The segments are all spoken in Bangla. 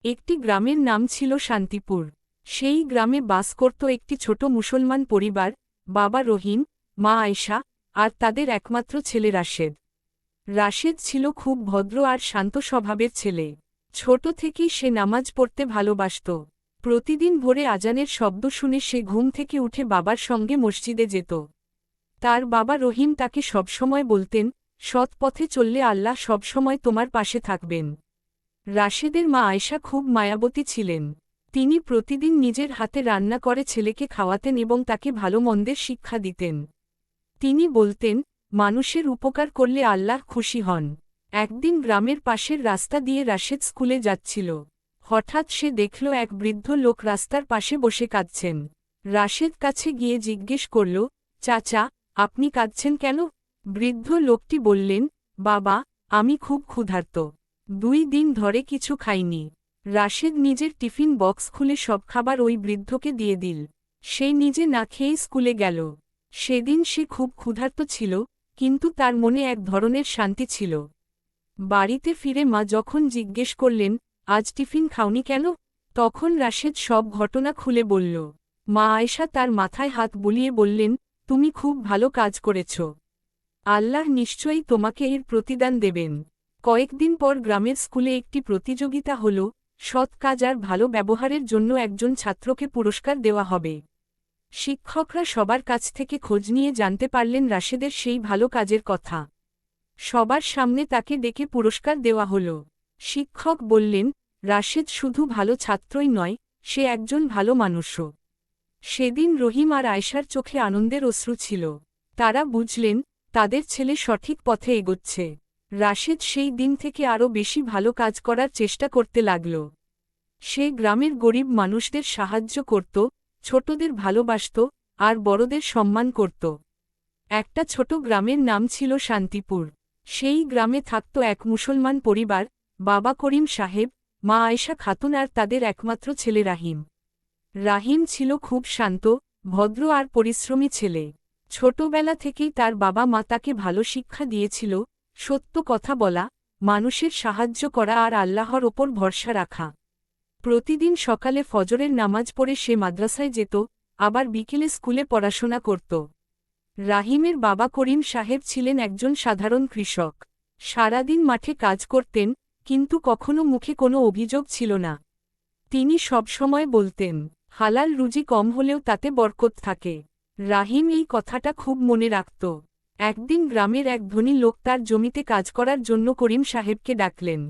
একটি গ্রামের নাম ছিল শান্তিপুর। সেই গ্রামে বাস করত একটি ছোট মুসলমান পরিবার, বাবা রহিম, মা আয়েশা, আর তাদের একমাত্র ছেলে রাশেদ। রাশেদ ছিল খুব ভদ্র আর শান্ত স্বভাবের ছেলে। ছোট থেকেই সে নামাজ পড়তে ভালোবাসত। প্রতিদিন ভোরে আজানের শব্দ শুনে সে ঘুম থেকে উঠে বাবার সঙ্গে মসজিদে যেত। তার বাবা রহিম তাকে সবসময় বলতেন, সৎ পথে চললে আল্লাহ সবসময় তোমার পাশে থাকবেন। রাশেদের মা আয়েশা খুব মায়াবতী ছিলেন। তিনি প্রতিদিন নিজের হাতে রান্না করে ছেলেকে খাওয়াতেন এবং তাকে ভালো মন্দের শিক্ষা দিতেন। তিনি বলতেন, মানুষের উপকার করলে আল্লাহ খুশি হন। একদিন গ্রামের পাশের রাস্তা দিয়ে রাশেদ স্কুলে যাচ্ছিল। হঠাৎ সে দেখল এক বৃদ্ধ লোক রাস্তার পাশে বসে কাঁদছেন। রাশেদ কাছে গিয়ে জিজ্ঞেস করল, চাচা, আপনি কাঁদছেন কেন? বৃদ্ধ লোকটি বললেন, বাবা, আমি খুব ক্ষুধার্ত। 2 দিন ধরে কিছু খাইনি। রাশেদ নিজের টিফিন বক্স খুলে সব খাবার ওই বৃদ্ধকে দিয়ে দিল। সে নিজে না খেয়ে স্কুলে গেল। সেদিন সে খুব ক্ষুধার্ত ছিল, কিন্তু তার মনে এক ধরনের শান্তি ছিল। বাড়িতে ফিরে মা যখন জিজ্ঞেস করলেন, আজ টিফিন খাওনি কেন? তখন রাশেদ সব ঘটনা খুলে বলল। মা আয়েশা তার মাথায় হাত বুলিয়ে বললেন, তুমি খুব ভালো কাজ করেছ। আল্লাহ নিশ্চয়ই তোমাকে এর প্রতিদান দেবেন। কয়েকদিন পর গ্রামের স্কুলে একটি প্রতিযোগিতা হল, সৎ কাজ আর ভালো ব্যবহারের জন্য একজন ছাত্রকে পুরস্কার দেওয়া হবে। শিক্ষকরা সবার কাছ থেকে খোঁজ নিয়ে জানতে পারলেন রাশেদের সেই ভালো কাজের কথা। সবার সামনে তাকে ডেকে পুরস্কার দেওয়া হল। শিক্ষক বললেন, রাশেদ শুধু ভালো ছাত্রই নয়, সে একজন ভালো মানুষও। সেদিন রহিম আর আয়েশার চোখে আনন্দের অশ্রু ছিল। তারা বুঝলেন, তাদের ছেলে সঠিক পথে এগোচ্ছে। রাশেদ সেই দিন থেকে আরও বেশি ভালো কাজ করার চেষ্টা করতে লাগল। সে গ্রামের গরিব মানুষদের সাহায্য করত, ছোটদের ভালোবাসত, আর বড়দের সম্মান করত। একটা ছোট গ্রামের নাম ছিল শান্তিপুর। সেই গ্রামে থাকত এক মুসলমান পরিবার, বাবা করিম সাহেব, মা আয়েশা খাতুন আর তাদের একমাত্র ছেলে রাহিম। রাহিম ছিল খুব শান্ত, ভদ্র আর পরিশ্রমী ছেলে। ছোটবেলা থেকেই তার বাবা মা তাকে ভালো শিক্ষা দিয়েছিল, সত্য কথা বলা, মানুষের সাহায্য করা আর আল্লাহর ওপর ভরসা রাখা। প্রতিদিন সকালে ফজরের নামাজ পড়ে সে মাদ্রাসায় যেত, আবার বিকেলে স্কুলে পড়াশোনা করত। রাহিমের বাবা করিম সাহেব ছিলেন একজন সাধারণ কৃষক। সারাদিন মাঠে কাজ করতেন, কিন্তু কখনো মুখে কোনো অভিযোগ ছিল না। তিনি সবসময় বলতেন, হালাল রুজি কম হলেও তাতে বরকত থাকে। রাহিম এই কথাটা খুব মনে রাখত। একদিন গ্রামের এক ধনী লোক তার জমিতে কাজ করার জন্য করিম সাহেবকে ডাকলেন।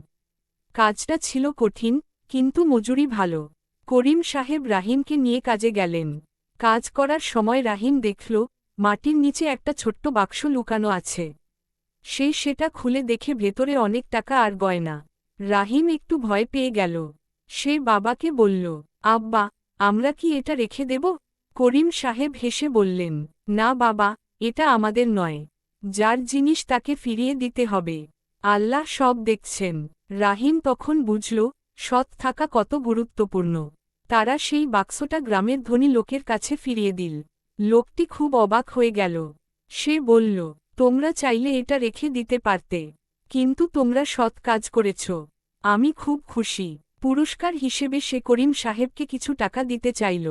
কাজটা ছিল কঠিন, কিন্তু মজুরি ভালো। করিম সাহেব রাহিমকে নিয়ে কাজে গেলেন। কাজ করার সময় রাহিম দেখল, মাটির নিচে একটা ছোট্ট বাক্স লুকানো আছে। সে সেটা খুলে দেখে ভেতরে অনেক টাকা আর গয়না। রাহিম একটু ভয় পেয়ে গেল। সে বাবাকে বলল, আব্বা, আমরা কি এটা রেখে দেব? করিম সাহেব হেসে বললেন, না বাবা, এটা আমাদের নয়। যার জিনিস তাকে ফিরিয়ে দিতে হবে। আল্লাহ সব দেখছেন। রাহিম তখন বুঝল, সৎ থাকা কত গুরুত্বপূর্ণ। তারা সেই বাক্সটা গ্রামের ধনী লোকের কাছে ফিরিয়ে দিল। লোকটি খুব অবাক হয়ে গেল। সে বলল, তোমরা চাইলে এটা রেখে দিতে পারতে, কিন্তু তোমরা সৎ কাজ করেছ। আমি খুব খুশি। পুরস্কার হিসেবে সে করিম সাহেবকে কিছু টাকা দিতে চাইল।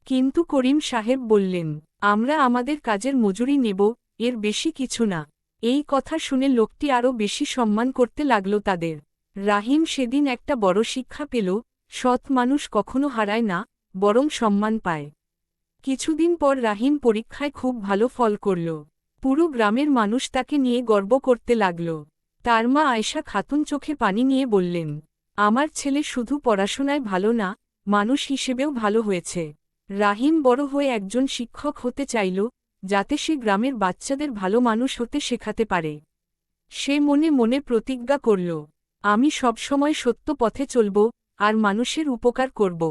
কিন্তু করিম সাহেব বললেন, আমরা আমাদের কাজের মজুরি নেব, এর বেশি কিছু না। এই কথা শুনে লোকটি আরও বেশি সম্মান করতে লাগল তাদের। রাহিম সেদিন একটা বড় শিক্ষা পেল, সৎ মানুষ কখনো হারায় না, বরং সম্মান পায়। কিছুদিন পর রাহিম পরীক্ষায় খুব ভালো ফল করল। পুরো গ্রামের মানুষ তাকে নিয়ে গর্ব করতে লাগল। তার মা আয়েশা খাতুন চোখে পানি নিয়ে বললেন, আমার ছেলে শুধু পড়াশোনায় ভালো না, মানুষ হিসেবেও ভালো হয়েছে। রাহিম বড় হয়ে একজন শিক্ষক হতে চাইল, যাতে সে গ্রামের বাচ্চাদের ভালো মানুষ হতে শেখাতে পারে। সে মনে মনে প্রতিজ্ঞা করল, আমি সবসময় সত্য পথে চলব, আর মানুষের উপকার করব।